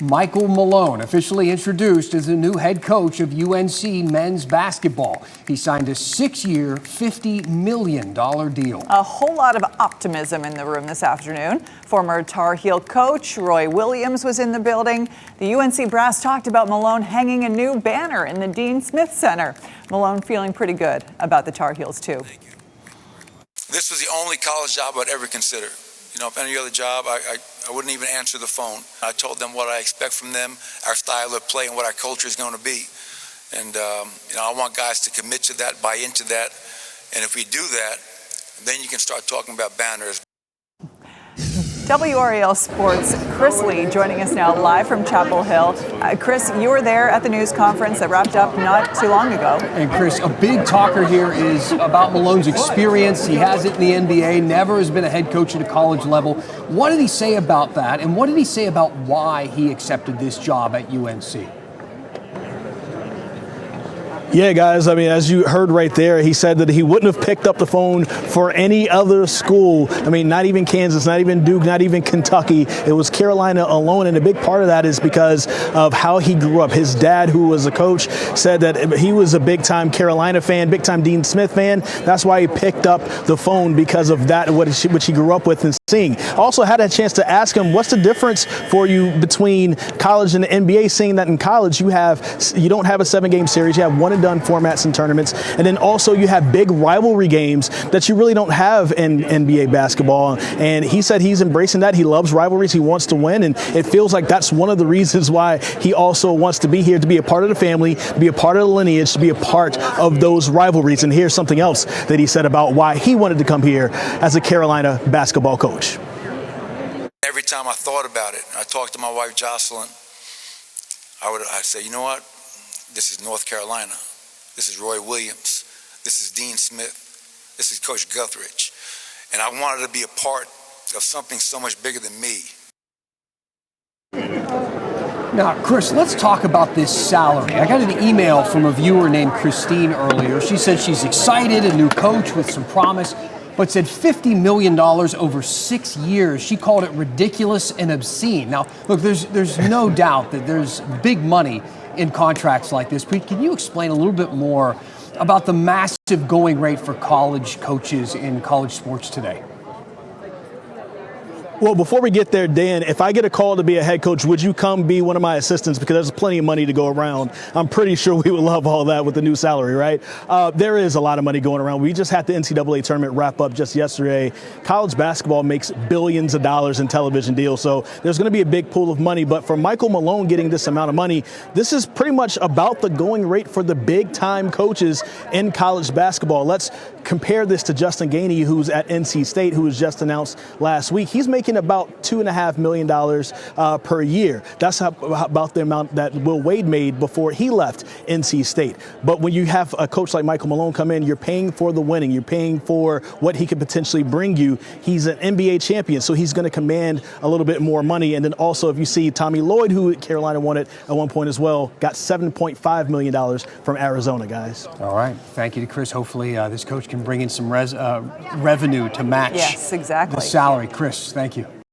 Michael Malone, officially introduced as the new head coach of UNC men's basketball. He signed a 6-year, $50 million deal. A whole lot of optimism in the room this afternoon. Former Tar Heel coach Roy Williams was in the building. The UNC brass talked about Malone hanging a new banner in the Dean Smith Center. Malone feeling pretty good about the Tar Heels, too. Thank you. This was the only college job I'd ever consider. You know, if any other job, I wouldn't even answer the phone. I told them what I expect from them, our style of play, and what our culture is going to be. And, you know, I want guys to commit to that, buy into that. And if we do that, then you can start talking about banners. WRAL Sports' Chris Lee joining us now live from Chapel Hill. Chris, you were there at the news conference that wrapped up not too long ago. And Chris, a big talker here is about Malone's experience. He has it in the NBA, never has been a head coach at a college level. What did he say about that, and what did he say about why he accepted this job at UNC? Yeah, guys, I mean, as you heard right there, he said that he wouldn't have picked up the phone for any other school. I mean, not even Kansas, not even Duke, not even Kentucky. It was Carolina alone, and a big part of that is because of how he grew up. His dad, who was a coach, said that he was a big-time Carolina fan, big-time Dean Smith fan. That's why he picked up the phone, because of that, which he grew up with and seeing. Also had a chance to ask him, what's the difference for you between college and the NBA, seeing that in college you don't have a 7-game series, you have one done formats and tournaments, and then also you have big rivalry games that you really don't have in NBA basketball. And he said he's embracing that. He loves rivalries. He wants to win, and it feels like that's one of the reasons why he also wants to be here, to be a part of the family, to be a part of the lineage, to be a part of those rivalries. And here's something else that he said about why he wanted to come here as a Carolina basketball coach. Every time I thought about it, I talked to my wife Jocelyn, I'd say, you know what? This is North Carolina. This is Roy Williams. This is Dean Smith. This is Coach Guthridge. And I wanted to be a part of something so much bigger than me. Now, Chris, let's talk about this salary. I got an email from a viewer named Christine earlier. She said she's excited, a new coach with some promise, but said $50 million over 6 years. She called it ridiculous and obscene. Now, look, there's no doubt that there's big money in contracts like this. But can you explain a little bit more about the massive going rate for college coaches in college sports today? Well, before we get there, Dan, if I get a call to be a head coach, would you come be one of my assistants? Because there's plenty of money to go around. I'm pretty sure we would love all that with the new salary, right? There is a lot of money going around. We just had the NCAA tournament wrap up just yesterday. College basketball makes billions of dollars in television deals, so there's going to be a big pool of money. But for Michael Malone getting this amount of money, this is pretty much about the going rate for the big-time coaches in college basketball. Let's compare this to Justin Gainey, who's at NC State, who was just announced last week. He's making about $2.5 million per year. That's about the amount that Will Wade made before he left NC State. But when you have a coach like Michael Malone come in, you're paying for the winning. You're paying for what he could potentially bring you. He's an NBA champion, so he's going to command a little bit more money. And then also, if you see Tommy Lloyd, who Carolina wanted at one point as well, got $7.5 million from Arizona, guys. All right. Thank you to Chris. Hopefully this coach can bring in some revenue to match yes, exactly. the salary. Chris, thank you.